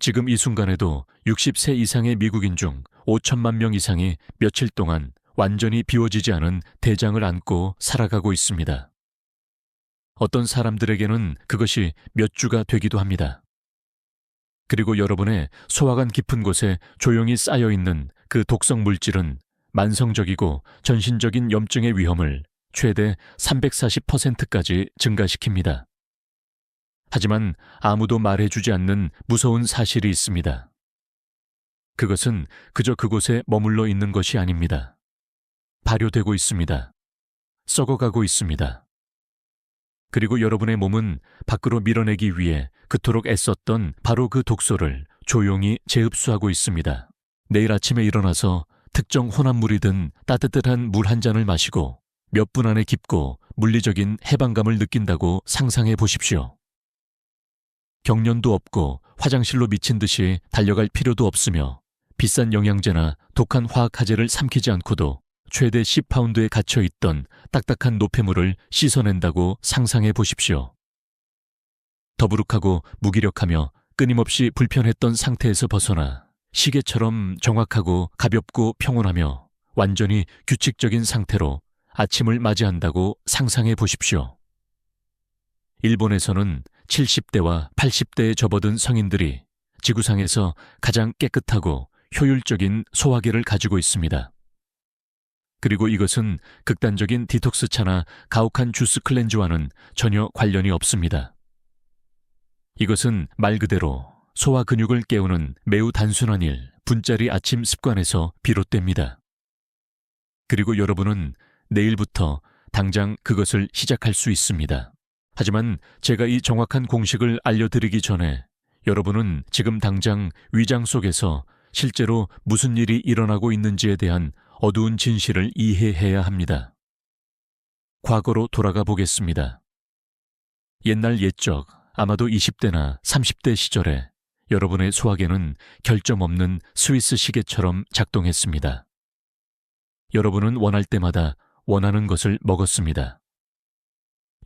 지금 이 순간에도 60세 이상의 미국인 중 5천만 명 이상이 며칠 동안 완전히 비워지지 않은 대장을 안고 살아가고 있습니다. 어떤 사람들에게는 그것이 몇 주가 되기도 합니다. 그리고 여러분의 소화관 깊은 곳에 조용히 쌓여있는 그 독성 물질은 만성적이고 전신적인 염증의 위험을 최대 340%까지 증가시킵니다. 하지만 아무도 말해주지 않는 무서운 사실이 있습니다. 그것은 그저 그곳에 머물러 있는 것이 아닙니다. 발효되고 있습니다. 썩어가고 있습니다. 그리고 여러분의 몸은 밖으로 밀어내기 위해 그토록 애썼던 바로 그 독소를 조용히 재흡수하고 있습니다. 내일 아침에 일어나서 특정 혼합물이 든 따뜻한 물 한 잔을 마시고 몇 분 안에 깊고 물리적인 해방감을 느낀다고 상상해 보십시오. 경련도 없고 화장실로 미친 듯이 달려갈 필요도 없으며 비싼 영양제나 독한 화학화제를 삼키지 않고도 최대 10파운드에 갇혀있던 딱딱한 노폐물을 씻어낸다고 상상해 보십시오. 더부룩하고 무기력하며 끊임없이 불편했던 상태에서 벗어나 시계처럼 정확하고 가볍고 평온하며 완전히 규칙적인 상태로 아침을 맞이한다고 상상해 보십시오. 일본에서는 70대와 80대에 접어든 성인들이 지구상에서 가장 깨끗하고 효율적인 소화기를 가지고 있습니다. 그리고 이것은 극단적인 디톡스차나 가혹한 주스 클렌즈와는 전혀 관련이 없습니다. 이것은 말 그대로 소화 근육을 깨우는 매우 단순한 일, 분짜리 아침 습관에서 비롯됩니다. 그리고 여러분은 내일부터 당장 그것을 시작할 수 있습니다. 하지만 제가 이 정확한 공식을 알려드리기 전에 여러분은 지금 당장 위장 속에서 실제로 무슨 일이 일어나고 있는지에 대한 어두운 진실을 이해해야 합니다. 과거로 돌아가 보겠습니다. 옛날 옛적, 아마도 20대나 30대 시절에 여러분의 소화기는 결점 없는 스위스 시계처럼 작동했습니다. 여러분은 원할 때마다 원하는 것을 먹었습니다.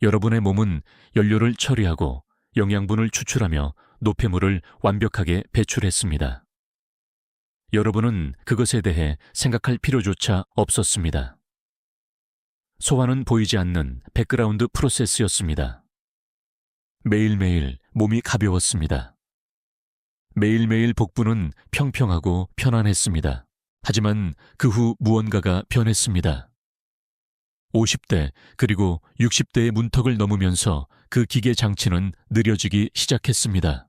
여러분의 몸은 연료를 처리하고 영양분을 추출하며 노폐물을 완벽하게 배출했습니다. 여러분은 그것에 대해 생각할 필요조차 없었습니다. 소화는 보이지 않는 백그라운드 프로세스였습니다. 매일매일 몸이 가벼웠습니다. 매일매일 복부는 평평하고 편안했습니다. 하지만 그 후 무언가가 변했습니다. 50대 그리고 60대의 문턱을 넘으면서 그 기계 장치는 느려지기 시작했습니다.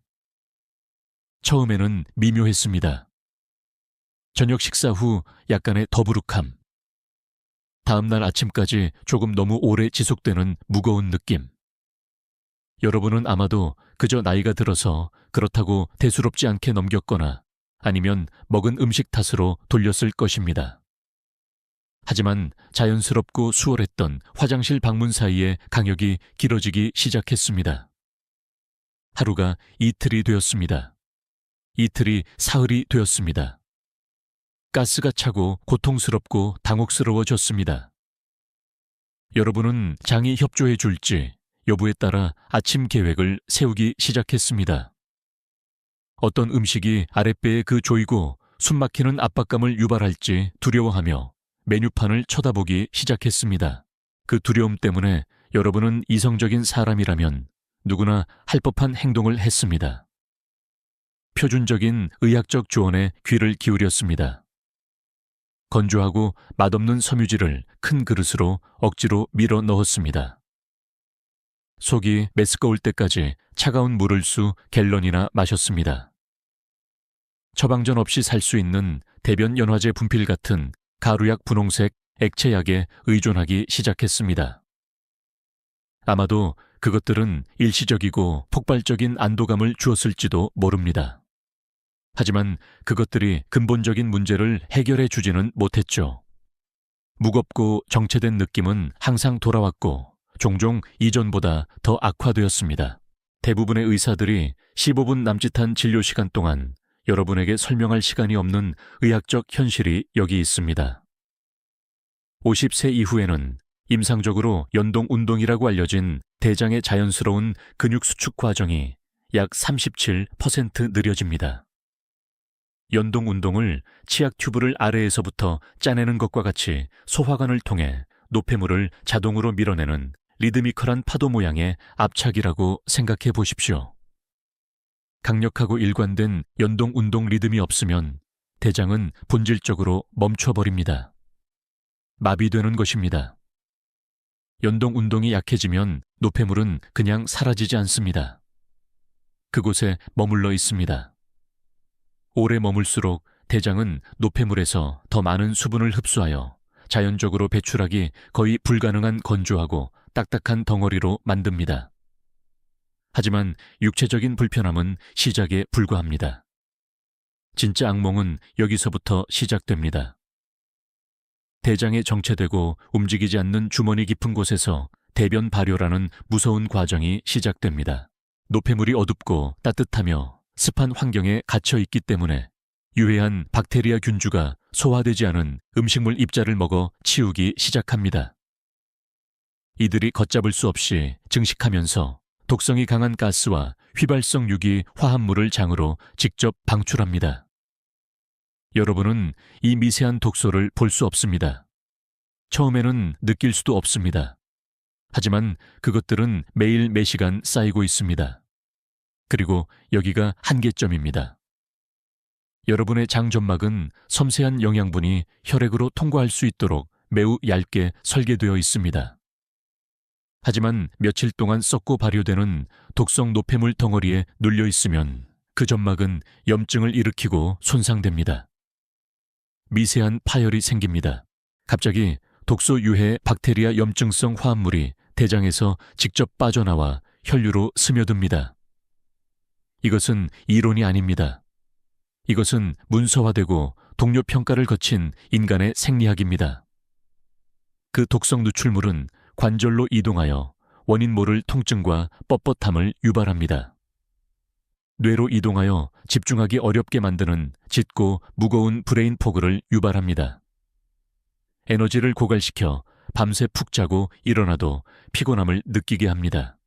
처음에는 미묘했습니다. 저녁 식사 후 약간의 더부룩함. 다음날 아침까지 조금 너무 오래 지속되는 무거운 느낌. 여러분은 아마도 그저 나이가 들어서 그렇다고 대수롭지 않게 넘겼거나 아니면 먹은 음식 탓으로 돌렸을 것입니다. 하지만 자연스럽고 수월했던 화장실 방문 사이에 간격이 길어지기 시작했습니다. 하루가 이틀이 되었습니다. 이틀이 사흘이 되었습니다. 가스가 차고 고통스럽고 당혹스러워졌습니다. 여러분은 장이 협조해 줄지 여부에 따라 아침 계획을 세우기 시작했습니다. 어떤 음식이 아랫배에 그 조이고 숨막히는 압박감을 유발할지 두려워하며 메뉴판을 쳐다보기 시작했습니다. 그 두려움 때문에 여러분은 이성적인 사람이라면 누구나 할 법한 행동을 했습니다. 표준적인 의학적 조언에 귀를 기울였습니다. 건조하고 맛없는 섬유질을 큰 그릇으로 억지로 밀어 넣었습니다. 속이 메스꺼울 때까지 차가운 물을 수 갤런이나 마셨습니다. 처방전 없이 살 수 있는 대변 연화제 분필 같은 가루약 분홍색 액체약에 의존하기 시작했습니다. 아마도 그것들은 일시적이고 폭발적인 안도감을 주었을지도 모릅니다. 하지만 그것들이 근본적인 문제를 해결해 주지는 못했죠. 무겁고 정체된 느낌은 항상 돌아왔고 종종 이전보다 더 악화되었습니다. 대부분의 의사들이 15분 남짓한 진료 시간 동안 여러분에게 설명할 시간이 없는 의학적 현실이 여기 있습니다. 50세 이후에는 임상적으로 연동 운동이라고 알려진 대장의 자연스러운 근육 수축 과정이 약 37% 느려집니다. 연동 운동을 치약 튜브를 아래에서부터 짜내는 것과 같이 소화관을 통해 노폐물을 자동으로 밀어내는 리드미컬한 파도 모양의 압착이라고 생각해 보십시오. 강력하고 일관된 연동 운동 리듬이 없으면 대장은 본질적으로 멈춰버립니다. 마비되는 것입니다. 연동 운동이 약해지면 노폐물은 그냥 사라지지 않습니다. 그곳에 머물러 있습니다. 오래 머물수록 대장은 노폐물에서 더 많은 수분을 흡수하여 자연적으로 배출하기 거의 불가능한 건조하고 딱딱한 덩어리로 만듭니다. 하지만 육체적인 불편함은 시작에 불과합니다. 진짜 악몽은 여기서부터 시작됩니다. 대장에 정체되고 움직이지 않는 주머니 깊은 곳에서 대변 발효라는 무서운 과정이 시작됩니다. 노폐물이 어둡고 따뜻하며 습한 환경에 갇혀 있기 때문에 유해한 박테리아 균주가 소화되지 않은 음식물 입자를 먹어 치우기 시작합니다. 이들이 걷잡을 수 없이 증식하면서 독성이 강한 가스와 휘발성 유기 화합물을 장으로 직접 방출합니다. 여러분은 이 미세한 독소를 볼 수 없습니다. 처음에는 느낄 수도 없습니다. 하지만 그것들은 매일 매시간 쌓이고 있습니다. 그리고 여기가 한계점입니다. 여러분의 장점막은 섬세한 영양분이 혈액으로 통과할 수 있도록 매우 얇게 설계되어 있습니다. 하지만 며칠 동안 썩고 발효되는 독성 노폐물 덩어리에 눌려 있으면 그 점막은 염증을 일으키고 손상됩니다. 미세한 파열이 생깁니다. 갑자기 독소 유해 박테리아 염증성 화합물이 대장에서 직접 빠져나와 혈류로 스며듭니다. 이것은 이론이 아닙니다. 이것은 문서화되고 동료 평가를 거친 인간의 생리학입니다. 그 독성 누출물은 관절로 이동하여 원인 모를 통증과 뻣뻣함을 유발합니다. 뇌로 이동하여 집중하기 어렵게 만드는 짙고 무거운 브레인 포그를 유발합니다. 에너지를 고갈시켜 밤새 푹 자고 일어나도 피곤함을 느끼게 합니다.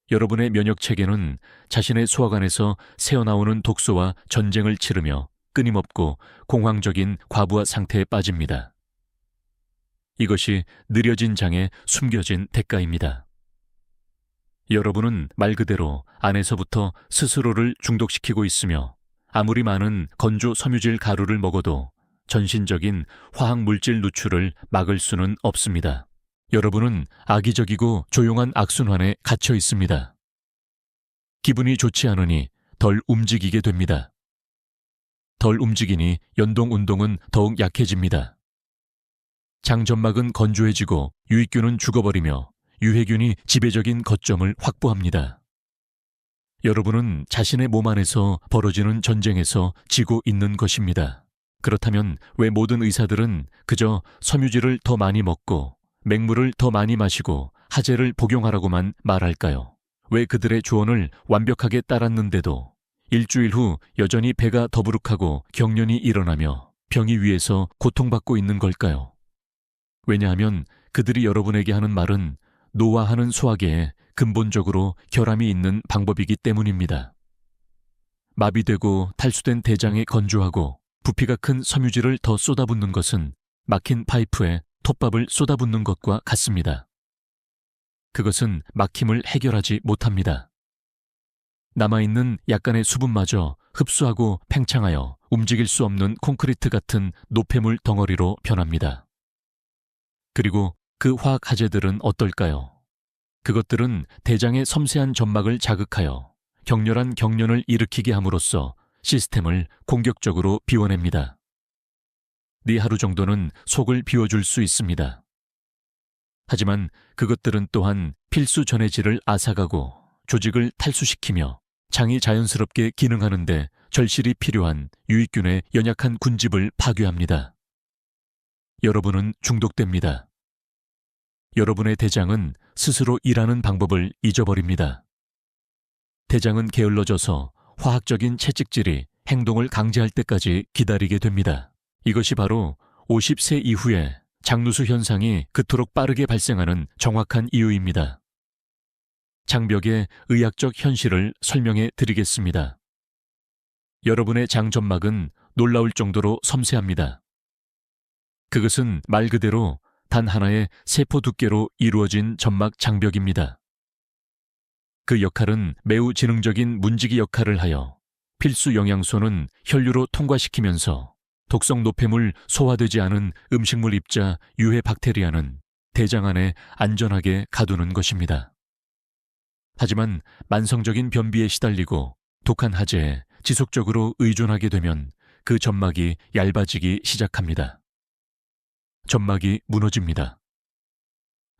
여러분의 면역체계는 자신의 소화관에서 새어나오는 독소와 전쟁을 치르며 끊임없고 공황적인 과부하 상태에 빠집니다. 이것이 느려진 장의 숨겨진 대가입니다. 여러분은 말 그대로 안에서부터 스스로를 중독시키고 있으며 아무리 많은 건조 섬유질 가루를 먹어도 전신적인 화학물질 누출을 막을 수는 없습니다. 여러분은 악의적이고 조용한 악순환에 갇혀 있습니다. 기분이 좋지 않으니 덜 움직이게 됩니다. 덜 움직이니 연동 운동은 더욱 약해집니다. 장점막은 건조해지고 유익균은 죽어버리며 유해균이 지배적인 거점을 확보합니다. 여러분은 자신의 몸 안에서 벌어지는 전쟁에서 지고 있는 것입니다. 그렇다면 왜 모든 의사들은 그저 섬유질을 더 많이 먹고 맹물을 더 많이 마시고 하재를 복용하라고만 말할까요? 왜 그들의 조언을 완벽하게 따랐는데도 일주일 후 여전히 배가 더부룩하고 경련이 일어나며 병이 위에서 고통받고 있는 걸까요? 왜냐하면 그들이 여러분에게 하는 말은 노화하는 소화계에 근본적으로 결함이 있는 방법이기 때문입니다. 마비되고 탈수된 대장에 건조하고 부피가 큰 섬유질을 더 쏟아붓는 것은 막힌 파이프에 톱밥을 쏟아붓는 것과 같습니다. 그것은 막힘을 해결하지 못합니다. 남아있는 약간의 수분마저 흡수하고 팽창하여 움직일 수 없는 콘크리트 같은 노폐물 덩어리로 변합니다. 그리고 그 화학 하재들은 어떨까요? 그것들은 대장의 섬세한 점막을 자극하여 격렬한 경련을 일으키게 함으로써 시스템을 공격적으로 비워냅니다. 네 하루 정도는 속을 비워줄 수 있습니다. 하지만 그것들은 또한 필수 전해질을 앗아가고 조직을 탈수시키며 장이 자연스럽게 기능하는데 절실히 필요한 유익균의 연약한 군집을 파괴합니다. 여러분은 중독됩니다. 여러분의 대장은 스스로 일하는 방법을 잊어버립니다. 대장은 게을러져서 화학적인 채찍질이 행동을 강제할 때까지 기다리게 됩니다. 이것이 바로 50세 이후에 장누수 현상이 그토록 빠르게 발생하는 정확한 이유입니다. 장벽의 의학적 현실을 설명해 드리겠습니다. 여러분의 장점막은 놀라울 정도로 섬세합니다. 그것은 말 그대로 단 하나의 세포 두께로 이루어진 점막 장벽입니다. 그 역할은 매우 지능적인 문지기 역할을 하여 필수 영양소는 혈류로 통과시키면서 독성 노폐물 소화되지 않은 음식물 입자 유해 박테리아는 대장 안에 안전하게 가두는 것입니다. 하지만 만성적인 변비에 시달리고 독한 하재에 지속적으로 의존하게 되면 그 점막이 얇아지기 시작합니다. 점막이 무너집니다.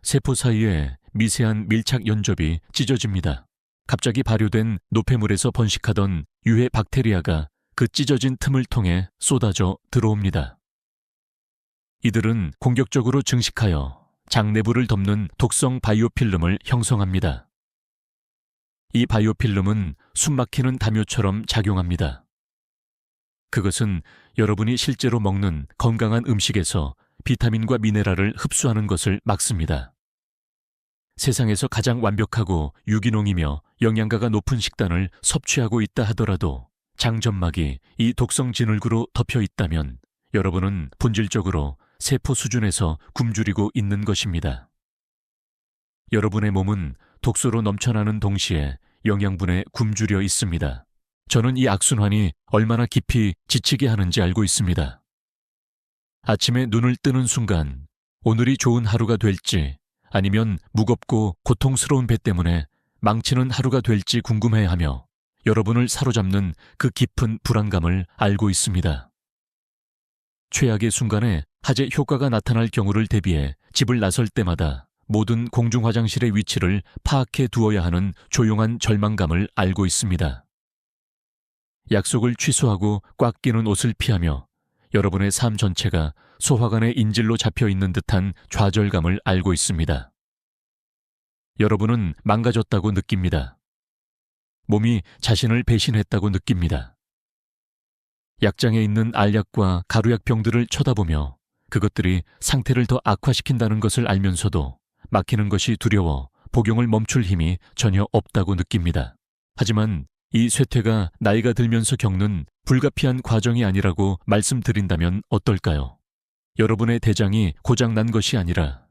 세포 사이에 미세한 밀착 연접이 찢어집니다. 갑자기 발효된 노폐물에서 번식하던 유해 박테리아가 그 찢어진 틈을 통해 쏟아져 들어옵니다. 이들은 공격적으로 증식하여 장 내부를 덮는 독성 바이오필름을 형성합니다. 이 바이오필름은 숨막히는 담요처럼 작용합니다. 그것은 여러분이 실제로 먹는 건강한 음식에서 비타민과 미네랄을 흡수하는 것을 막습니다. 세상에서 가장 완벽하고 유기농이며 영양가가 높은 식단을 섭취하고 있다 하더라도 장점막이 이 독성 진흙으로 덮여 있다면 여러분은 본질적으로 세포 수준에서 굶주리고 있는 것입니다. 여러분의 몸은 독소로 넘쳐나는 동시에 영양분에 굶주려 있습니다. 저는 이 악순환이 얼마나 깊이 지치게 하는지 알고 있습니다. 아침에 눈을 뜨는 순간 오늘이 좋은 하루가 될지 아니면 무겁고 고통스러운 배 때문에 망치는 하루가 될지 궁금해하며 여러분을 사로잡는 그 깊은 불안감을 알고 있습니다. 최악의 순간에 하재 효과가 나타날 경우를 대비해 집을 나설 때마다 모든 공중 화장실의 위치를 파악해 두어야 하는 조용한 절망감을 알고 있습니다. 약속을 취소하고 꽉 끼는 옷을 피하며 여러분의 삶 전체가 소화관의 인질로 잡혀 있는 듯한 좌절감을 알고 있습니다. 여러분은 망가졌다고 느낍니다. 몸이 자신을 배신했다고 느낍니다. 약장에 있는 알약과 가루약병들을 쳐다보며 그것들이 상태를 더 악화시킨다는 것을 알면서도 막히는 것이 두려워 복용을 멈출 힘이 전혀 없다고 느낍니다. 하지만 이 쇠퇴가 나이가 들면서 겪는 불가피한 과정이 아니라고 말씀드린다면 어떨까요? 여러분의 대장이 고장난 것이 아니라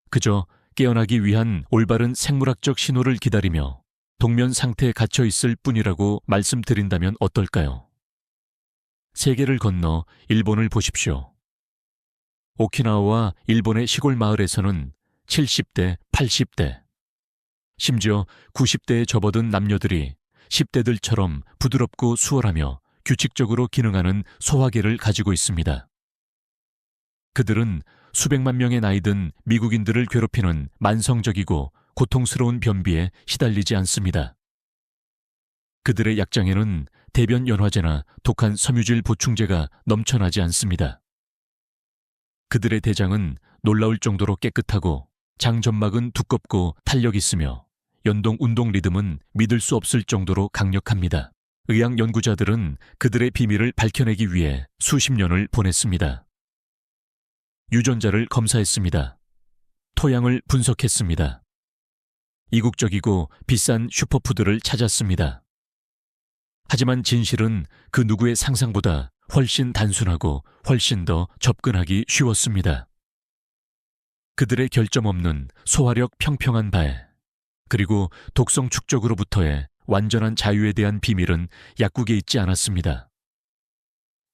그저 깨어나기 위한 올바른 생물학적 신호를 기다리며 동면 상태에 갇혀 있을 뿐이라고 말씀드린다면 어떨까요? 세계를 건너 일본을 보십시오. 오키나와와 일본의 시골 마을에서는 70대, 80대, 심지어 90대에 접어든 남녀들이 10대들처럼 부드럽고 수월하며 규칙적으로 기능하는 소화기를 가지고 있습니다. 그들은 수백만 명의 나이든 미국인들을 괴롭히는 만성적이고 고통스러운 변비에 시달리지 않습니다. 그들의 약장에는 대변 연화제나 독한 섬유질 보충제가 넘쳐나지 않습니다. 그들의 대장은 놀라울 정도로 깨끗하고 장점막은 두껍고 탄력 있으며 연동 운동 리듬은 믿을 수 없을 정도로 강력합니다. 의학 연구자들은 그들의 비밀을 밝혀내기 위해 수십 년을 보냈습니다. 유전자를 검사했습니다. 토양을 분석했습니다. 이국적이고 비싼 슈퍼푸드를 찾았습니다. 하지만 진실은 그 누구의 상상보다 훨씬 단순하고 훨씬 더 접근하기 쉬웠습니다. 그들의 결점 없는 소화력 평평한 발, 그리고 독성 축적으로부터의 완전한 자유에 대한 비밀은 약국에 있지 않았습니다.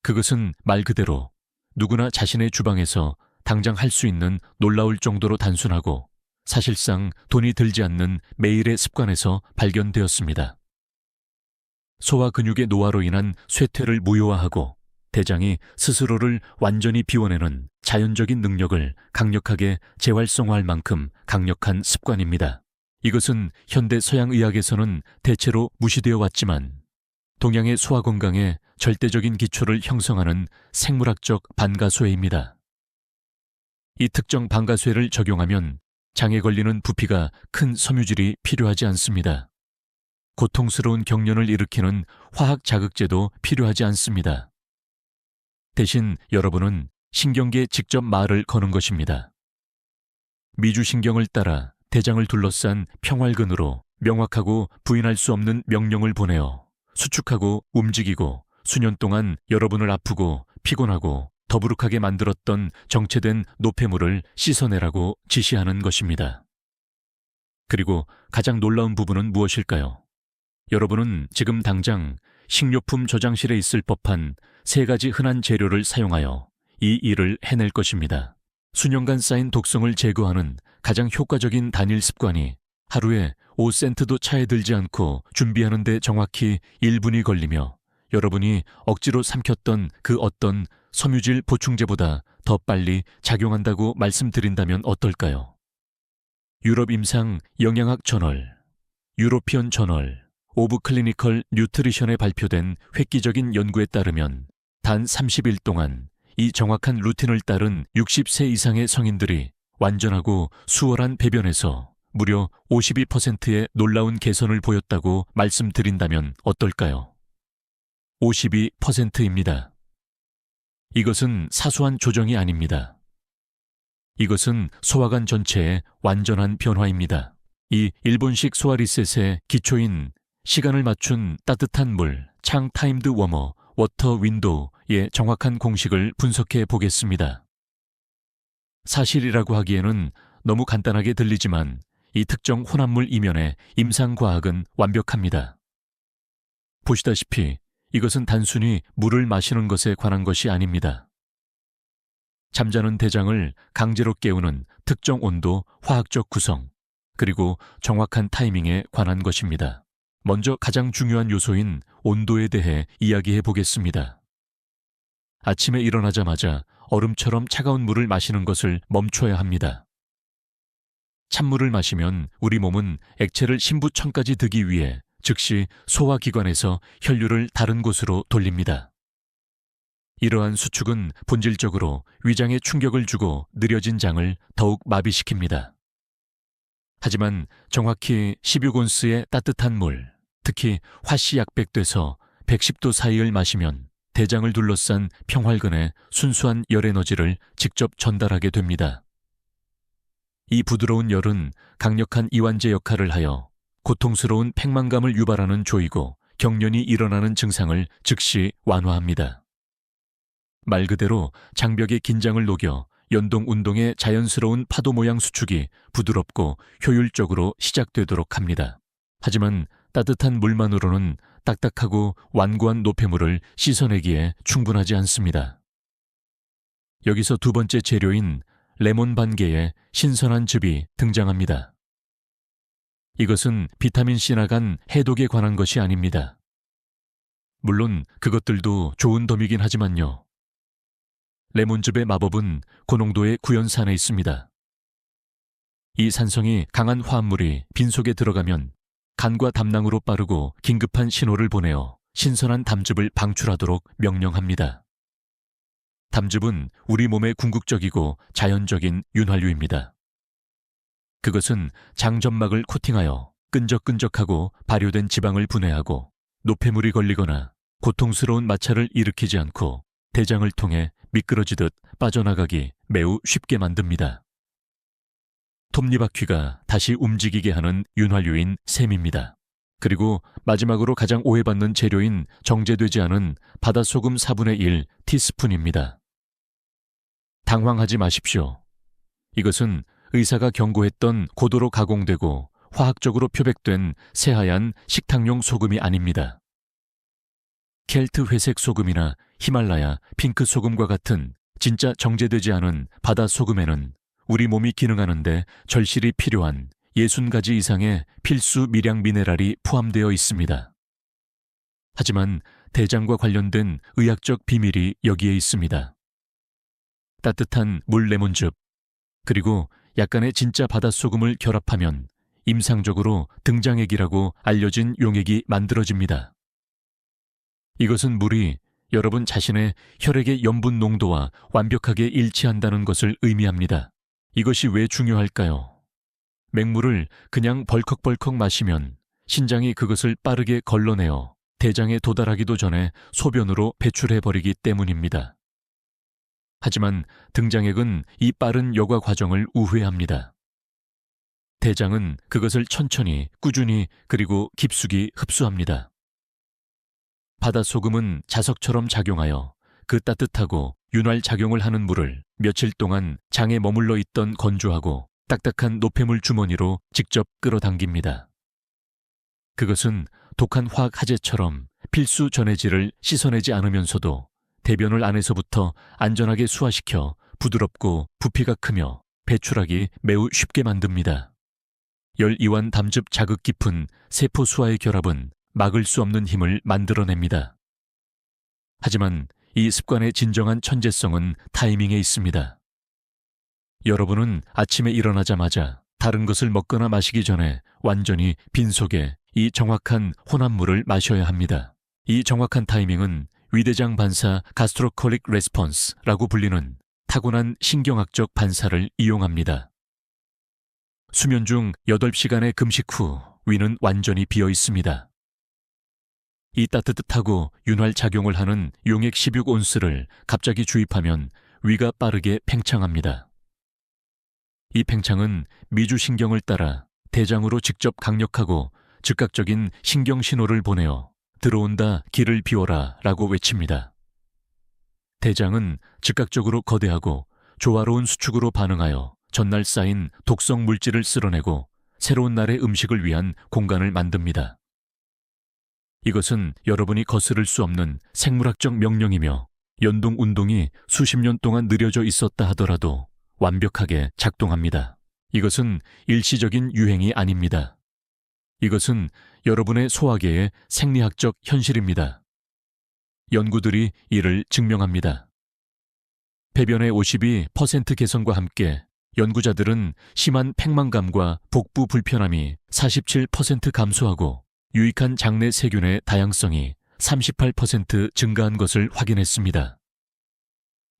그것은 말 그대로 누구나 자신의 주방에서 당장 할 수 있는 놀라울 정도로 단순하고 사실상 돈이 들지 않는 매일의 습관에서 발견되었습니다. 소화 근육의 노화로 인한 쇠퇴를 무효화하고 대장이 스스로를 완전히 비워내는 자연적인 능력을 강력하게 재활성화할 만큼 강력한 습관입니다. 이것은 현대 서양의학에서는 대체로 무시되어 왔지만 동양의 소화 건강에 절대적인 기초를 형성하는 생물학적 반가쇠입니다. 이 특정 반가쇠를 적용하면 장에 걸리는 부피가 큰 섬유질이 필요하지 않습니다. 고통스러운 경련을 일으키는 화학 자극제도 필요하지 않습니다. 대신 여러분은 신경계에 직접 말을 거는 것입니다. 미주신경을 따라 대장을 둘러싼 평활근으로 명확하고 부인할 수 없는 명령을 보내어 수축하고 움직이고 수년 동안 여러분을 아프고 피곤하고 더부룩하게 만들었던 정체된 노폐물을 씻어내라고 지시하는 것입니다. 그리고 가장 놀라운 부분은 무엇일까요? 여러분은 지금 당장 식료품 저장실에 있을 법한 3가지 흔한 재료를 사용하여 이 일을 해낼 것입니다. 수년간 쌓인 독성을 제거하는 가장 효과적인 단일 습관이 하루에 5센트도 차에 들지 않고 준비하는 데 정확히 1분이 걸리며 여러분이 억지로 삼켰던 그 어떤 섬유질 보충제보다 더 빨리 작용한다고 말씀드린다면 어떨까요? 유럽 임상 영양학 저널, 유로피언 저널 오브 클리니컬 뉴트리션에 발표된 획기적인 연구에 따르면 단 30일 동안 이 정확한 루틴을 따른 60세 이상의 성인들이 완전하고 수월한 배변에서 무려 52%의 놀라운 개선을 보였다고 말씀드린다면 어떨까요? 52%입니다. 이것은 사소한 조정이 아닙니다. 이것은 소화관 전체의 완전한 변화입니다. 이 일본식 소화 리셋의 기초인 시간을 맞춘 따뜻한 물, 창 타임드 워머, 워터 윈도우의 정확한 공식을 분석해 보겠습니다. 사실이라고 하기에는 너무 간단하게 들리지만 이 특정 혼합물 이면의 임상과학은 완벽합니다. 보시다시피 이것은 단순히 물을 마시는 것에 관한 것이 아닙니다. 잠자는 대장을 강제로 깨우는 특정 온도, 화학적 구성, 그리고 정확한 타이밍에 관한 것입니다. 먼저 가장 중요한 요소인 온도에 대해 이야기해 보겠습니다. 아침에 일어나자마자 얼음처럼 차가운 물을 마시는 것을 멈춰야 합니다. 찬물을 마시면 우리 몸은 액체를 신부천까지 드기 위해 즉시 소화기관에서 혈류를 다른 곳으로 돌립니다. 이러한 수축은 본질적으로 위장에 충격을 주고 느려진 장을 더욱 마비시킵니다. 하지만 정확히 16온스의 따뜻한 물, 특히 화씨약백돼서 110도 사이를 마시면 대장을 둘러싼 평활근에 순수한 열 에너지를 직접 전달하게 됩니다. 이 부드러운 열은 강력한 이완제 역할을 하여 고통스러운 팽만감을 유발하는 조이고 경련이 일어나는 증상을 즉시 완화합니다. 말 그대로 장벽의 긴장을 녹여 연동 운동의 자연스러운 파도 모양 수축이 부드럽고 효율적으로 시작되도록 합니다. 하지만 따뜻한 물만으로는 딱딱하고 완고한 노폐물을 씻어내기에 충분하지 않습니다. 여기서 두 번째 재료인 레몬 반 개의 신선한 즙이 등장합니다. 이것은 비타민C 나간 해독에 관한 것이 아닙니다. 물론 그것들도 좋은 덤이긴 하지만요. 레몬즙의 마법은 고농도의 구연산에 있습니다. 이 산성이 강한 화합물이 빈속에 들어가면 간과 담낭으로 빠르고 긴급한 신호를 보내어 신선한 담즙을 방출하도록 명령합니다. 담즙은 우리 몸의 궁극적이고 자연적인 윤활유입니다. 그것은 장점막을 코팅하여 끈적끈적하고 발효된 지방을 분해하고 노폐물이 걸리거나 고통스러운 마찰을 일으키지 않고 대장을 통해 미끄러지듯 빠져나가기 매우 쉽게 만듭니다. 톱니바퀴가 다시 움직이게 하는 윤활유인 셈입니다. 그리고 마지막으로 가장 오해받는 재료인 정제되지 않은 바닷소금 4분의 1 티스푼입니다. 당황하지 마십시오. 이것은 의사가 경고했던 고도로 가공되고 화학적으로 표백된 새하얀 식탁용 소금이 아닙니다. 켈트 회색 소금이나 히말라야 핑크 소금과 같은 진짜 정제되지 않은 바다 소금에는 우리 몸이 기능하는데 절실히 필요한 60가지 이상의 필수 미량 미네랄이 포함되어 있습니다. 하지만 대장과 관련된 의학적 비밀이 여기에 있습니다. 따뜻한 물 레몬즙, 그리고 약간의 진짜 바닷소금을 결합하면 임상적으로 등장액이라고 알려진 용액이 만들어집니다. 이것은 물이 여러분 자신의 혈액의 염분 농도와 완벽하게 일치한다는 것을 의미합니다. 이것이 왜 중요할까요? 맹물을 그냥 벌컥벌컥 마시면 신장이 그것을 빠르게 걸러내어 대장에 도달하기도 전에 소변으로 배출해버리기 때문입니다. 하지만 등장액은 이 빠른 여과 과정을 우회합니다. 대장은 그것을 천천히, 꾸준히, 그리고 깊숙이 흡수합니다. 바닷소금은 자석처럼 작용하여 그 따뜻하고 윤활 작용을 하는 물을 며칠 동안 장에 머물러 있던 건조하고 딱딱한 노폐물 주머니로 직접 끌어당깁니다. 그것은 독한 화학 하재처럼 필수 전해질을 씻어내지 않으면서도 대변을 안에서부터 안전하게 수화시켜 부드럽고 부피가 크며 배출하기 매우 쉽게 만듭니다. 열이완 담즙 자극 깊은 세포 수화의 결합은 막을 수 없는 힘을 만들어냅니다. 하지만 이 습관의 진정한 천재성은 타이밍에 있습니다. 여러분은 아침에 일어나자마자 다른 것을 먹거나 마시기 전에 완전히 빈속에 이 정확한 혼합물을 마셔야 합니다. 이 정확한 타이밍은 위대장 반사 가스트로콜릭 레스폰스라고 불리는 타고난 신경학적 반사를 이용합니다. 수면 중 8시간의 금식 후 위는 완전히 비어 있습니다. 이 따뜻하고 윤활 작용을 하는 용액 16온스를 갑자기 주입하면 위가 빠르게 팽창합니다. 이 팽창은 미주신경을 따라 대장으로 직접 강력하고 즉각적인 신경 신호를 보내어 들어온다, 길을 비워라 라고 외칩니다. 대장은 즉각적으로 거대하고 조화로운 수축으로 반응하여 전날 쌓인 독성 물질을 쓸어내고 새로운 날의 음식을 위한 공간을 만듭니다. 이것은 여러분이 거스를 수 없는 생물학적 명령이며 연동 운동이 수십 년 동안 느려져 있었다 하더라도 완벽하게 작동합니다. 이것은 일시적인 유행이 아닙니다. 이것은 여러분의 소화계의 생리학적 현실입니다. 연구들이 이를 증명합니다. 배변의 52% 개선과 함께 연구자들은 심한 팽만감과 복부 불편함이 47% 감소하고 유익한 장내 세균의 다양성이 38% 증가한 것을 확인했습니다.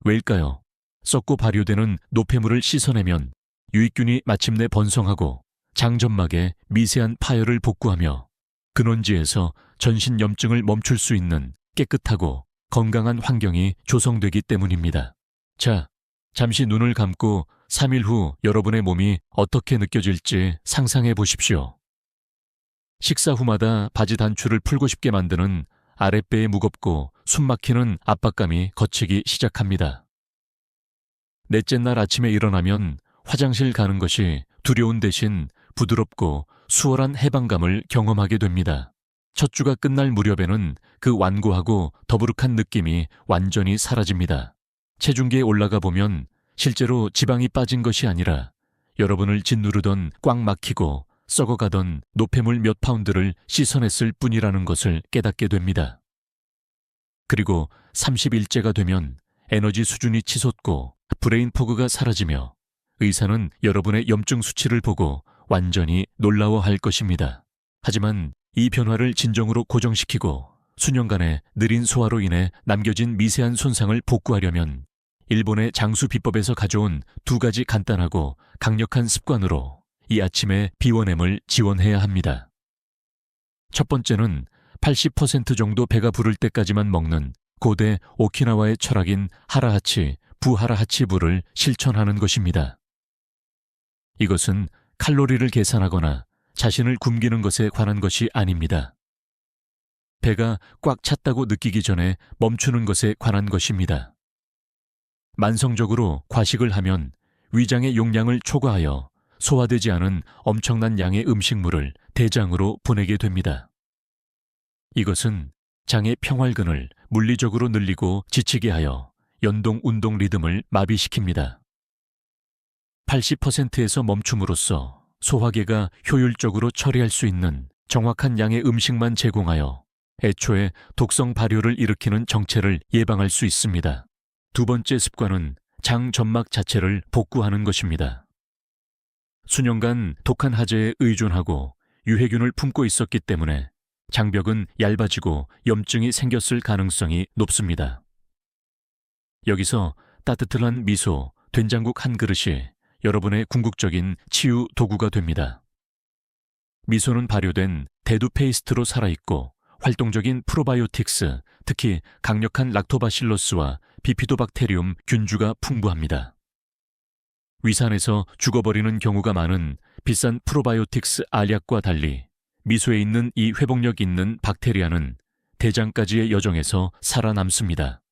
왜일까요? 썩고 발효되는 노폐물을 씻어내면 유익균이 마침내 번성하고 장점막에 미세한 파열을 복구하며 근원지에서 전신 염증을 멈출 수 있는 깨끗하고 건강한 환경이 조성되기 때문입니다. 자, 잠시 눈을 감고 3일 후 여러분의 몸이 어떻게 느껴질지 상상해 보십시오. 식사 후마다 바지 단추를 풀고 싶게 만드는 아랫배의 무겁고 숨막히는 압박감이 걷히기 시작합니다. 넷째 날 아침에 일어나면 화장실 가는 것이 두려운 대신 부드럽고 수월한 해방감을 경험하게 됩니다. 첫 주가 끝날 무렵에는 그 완고하고 더부룩한 느낌이 완전히 사라집니다. 체중계에 올라가 보면 실제로 지방이 빠진 것이 아니라 여러분을 짓누르던 꽉 막히고 썩어가던 노폐물 몇 파운드를 씻어냈을 뿐이라는 것을 깨닫게 됩니다. 그리고 30일째가 되면 에너지 수준이 치솟고 브레인 포그가 사라지며 의사는 여러분의 염증 수치를 보고 완전히 놀라워할 것입니다. 하지만 이 변화를 진정으로 고정시키고 수년간의 느린 소화로 인해 남겨진 미세한 손상을 복구하려면 일본의 장수 비법에서 가져온 2가지 간단하고 강력한 습관으로 이 아침의 비워냄을 지원해야 합니다. 첫 번째는 80% 정도 배가 부를 때까지만 먹는 고대 오키나와의 철학인 하라하치, 부하라하치부를 실천하는 것입니다. 이것은 칼로리를 계산하거나 자신을 굶기는 것에 관한 것이 아닙니다. 배가 꽉 찼다고 느끼기 전에 멈추는 것에 관한 것입니다. 만성적으로 과식을 하면 위장의 용량을 초과하여 소화되지 않은 엄청난 양의 음식물을 대장으로 보내게 됩니다. 이것은 장의 평활근을 물리적으로 늘리고 지치게 하여 연동 운동 리듬을 마비시킵니다. 80%에서 멈춤으로써 소화계가 효율적으로 처리할 수 있는 정확한 양의 음식만 제공하여 애초에 독성 발효를 일으키는 정체를 예방할 수 있습니다. 두 번째 습관은 장 점막 자체를 복구하는 것입니다. 수년간 독한 하재에 의존하고 유해균을 품고 있었기 때문에 장벽은 얇아지고 염증이 생겼을 가능성이 높습니다. 여기서 따뜻한 미소, 된장국 한 그릇이 여러분의 궁극적인 치유 도구가 됩니다. 미소는 발효된 대두 페이스트로 살아있고 활동적인 프로바이오틱스, 특히 강력한 락토바실러스와 비피도박테리움 균주가 풍부합니다. 위산에서 죽어버리는 경우가 많은 비싼 프로바이오틱스 알약과 달리 미소에 있는 이 회복력 있는 박테리아는 대장까지의 여정에서 살아남습니다.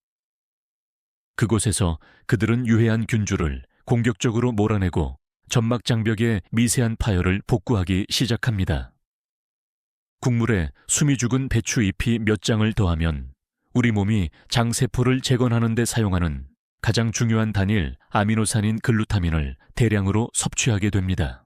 그곳에서 그들은 유해한 균주를 공격적으로 몰아내고 점막 장벽의 미세한 파열을 복구하기 시작합니다. 국물에 숨이 죽은 배추 잎이 몇 장을 더하면 우리 몸이 장세포를 재건하는 데 사용하는 가장 중요한 단일 아미노산인 글루타민을 대량으로 섭취하게 됩니다.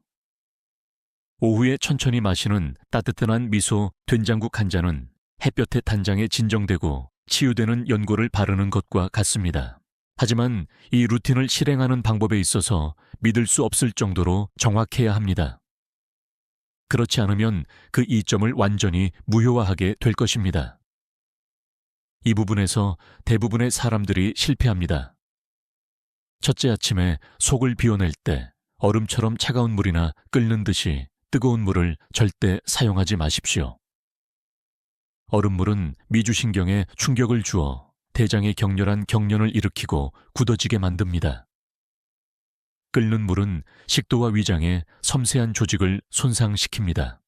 오후에 천천히 마시는 따뜻한 미소 된장국 한 잔은 햇볕에 단장에 진정되고 치유되는 연고를 바르는 것과 같습니다. 하지만 이 루틴을 실행하는 방법에 있어서 믿을 수 없을 정도로 정확해야 합니다. 그렇지 않으면 그 이점을 완전히 무효화하게 될 것입니다. 이 부분에서 대부분의 사람들이 실패합니다. 첫째 아침에 속을 비워낼 때 얼음처럼 차가운 물이나 끓는 듯이 뜨거운 물을 절대 사용하지 마십시오. 얼음물은 미주신경에 충격을 주어 대장에 격렬한 경련을 일으키고 굳어지게 만듭니다. 끓는 물은 식도와 위장에 섬세한 조직을 손상시킵니다.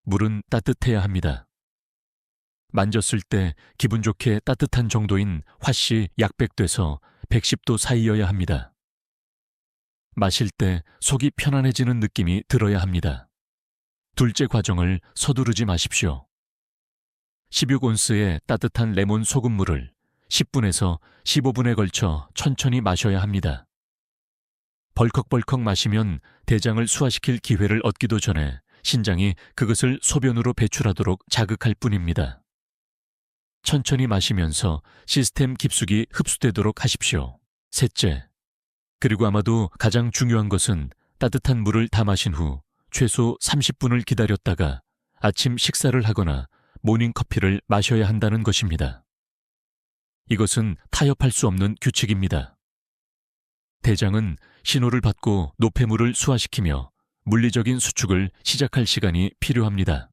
물은 따뜻해야 합니다. 만졌을 때 기분 좋게 따뜻한 정도인 팥이 약 100도에서 110도 사이여야 합니다. 마실 때 속이 편안해지는 느낌이 들어야 합니다. 둘째 과정을 서두르지 마십시오. 16온스의 따뜻한 레몬 소금물을 10분에서 15분에 걸쳐 천천히 마셔야 합니다. 벌컥벌컥 마시면 대장을 수화시킬 기회를 얻기도 전에 신장이 그것을 소변으로 배출하도록 자극할 뿐입니다. 천천히 마시면서 시스템 깊숙이 흡수되도록 하십시오. 셋째, 그리고 아마도 가장 중요한 것은 따뜻한 물을 다 마신 후 최소 30분을 기다렸다가 아침 식사를 하거나 모닝커피를 마셔야 한다는 것입니다. 이것은 타협할 수 없는 규칙입니다. 대장은 신호를 받고 노폐물을 수화시키며 물리적인 수축을 시작할 시간이 필요합니다.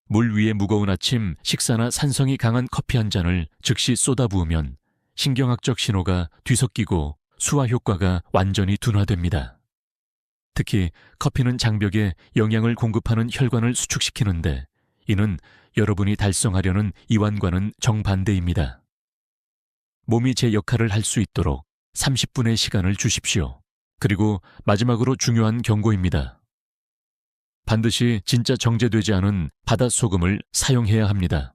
물 위에 무거운 아침 식사나 산성이 강한 커피 한 잔을 즉시 쏟아부으면 신경학적 신호가 뒤섞이고 수화 효과가 완전히 둔화됩니다. 특히 커피는 장벽에 영양을 공급하는 혈관을 수축시키는데 이는 여러분이 달성하려는 이완과는 정반대입니다. 몸이 제 역할을 할 수 있도록 30분의 시간을 주십시오. 그리고 마지막으로 중요한 경고입니다. 반드시 진짜 정제되지 않은 바닷소금을 사용해야 합니다.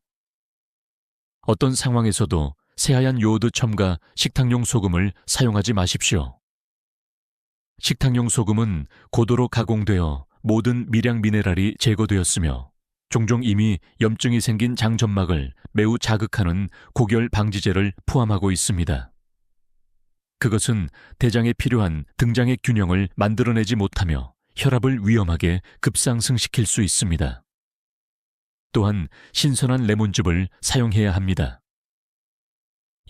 어떤 상황에서도 새하얀 요오드 첨가 식탁용 소금을 사용하지 마십시오. 식탁용 소금은 고도로 가공되어 모든 미량 미네랄이 제거되었으며 종종 이미 염증이 생긴 장점막을 매우 자극하는 고결 방지제를 포함하고 있습니다. 그것은 대장에 필요한 등장의 균형을 만들어내지 못하며 혈압을 위험하게 급상승시킬 수 있습니다. 또한 신선한 레몬즙을 사용해야 합니다.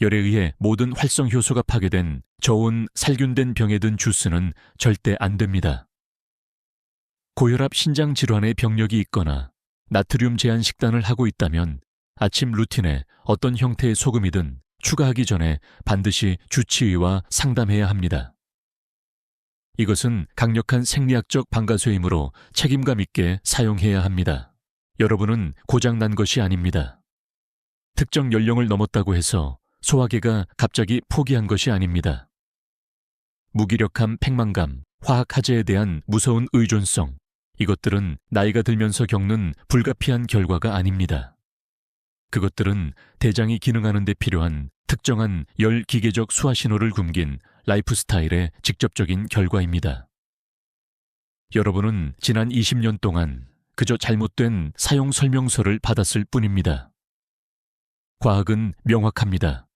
열에 의해 모든 활성 효소가 파괴된 저온 살균된 병에 든 주스는 절대 안 됩니다. 고혈압 신장 질환의 병력이 있거나 나트륨 제한 식단을 하고 있다면 아침 루틴에 어떤 형태의 소금이든 추가하기 전에 반드시 주치의와 상담해야 합니다. 이것은 강력한 생리학적 방가쇠이므로 책임감 있게 사용해야 합니다. 여러분은 고장난 것이 아닙니다. 특정 연령을 넘었다고 해서 소화기가 갑자기 포기한 것이 아닙니다. 무기력함, 패망감, 화학화제에 대한 무서운 의존성, 이것들은 나이가 들면서 겪는 불가피한 결과가 아닙니다. 그것들은 대장이 기능하는 데 필요한 특정한 열 기계적 수화 신호를 굶긴 라이프 스타일의 직접적인 결과입니다. 여러분은 지난 20년 동안 그저 잘못된 사용 설명서를 받았을 뿐입니다. 과학은 명확합니다.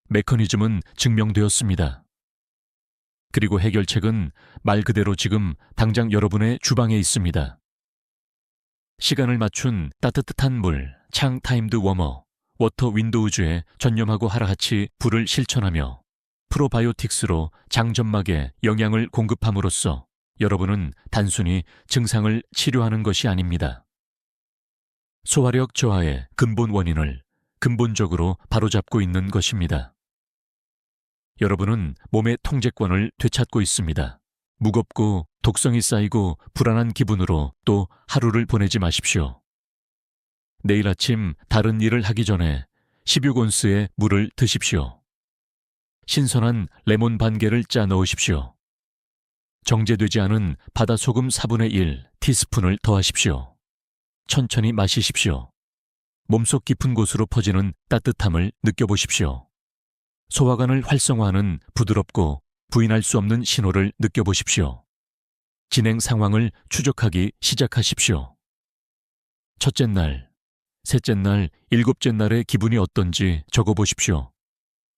메커니즘은 증명되었습니다. 그리고 해결책은 말 그대로 지금 당장 여러분의 주방에 있습니다. 시간을 맞춘 따뜻한 물, 창 타임드 워머, 워터 윈도우즈에 전념하고 하루하치 불을 실천하며 프로바이오틱스로 장점막에 영양을 공급함으로써 여러분은 단순히 증상을 치료하는 것이 아닙니다. 소화력 저하의 근본 원인을 근본적으로 바로잡고 있는 것입니다. 여러분은 몸의 통제권을 되찾고 있습니다. 무겁고 독성이 쌓이고 불안한 기분으로 또 하루를 보내지 마십시오. 내일 아침 다른 일을 하기 전에 16온스의 물을 드십시오. 신선한 레몬 반 개를 짜 넣으십시오. 정제되지 않은 바다소금 4분의 1 티스푼을 더하십시오. 천천히 마시십시오. 몸속 깊은 곳으로 퍼지는 따뜻함을 느껴보십시오. 소화관을 활성화하는 부드럽고 부인할 수 없는 신호를 느껴보십시오. 진행 상황을 추적하기 시작하십시오. 첫째 날, 셋째 날, 일곱째 날의 기분이 어떤지 적어보십시오.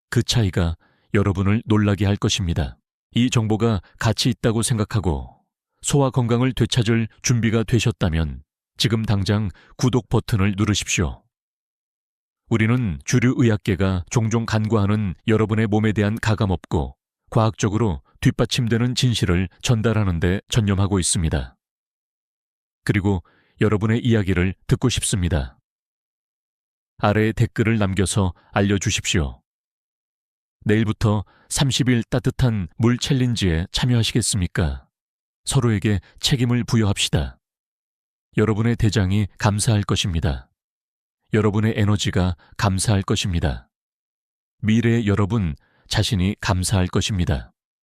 그 차이가 여러분을 놀라게 할 것입니다. 이 정보가 가치 있다고 생각하고 소화 건강을 되찾을 준비가 되셨다면 지금 당장 구독 버튼을 누르십시오. 우리는 주류 의학계가 종종 간과하는 여러분의 몸에 대한 가감없고 과학적으로 뒷받침되는 진실을 전달하는 데 전념하고 있습니다. 그리고 여러분의 이야기를 듣고 싶습니다. 아래에 댓글을 남겨서 알려주십시오. 내일부터 30일 따뜻한 물 챌린지에 참여하시겠습니까? 서로에게 책임을 부여합시다. 여러분의 대장이 감사할 것입니다. 여러분의 에너지가 감사할 것입니다. 미래의 여러분 자신이 감사할 것입니다.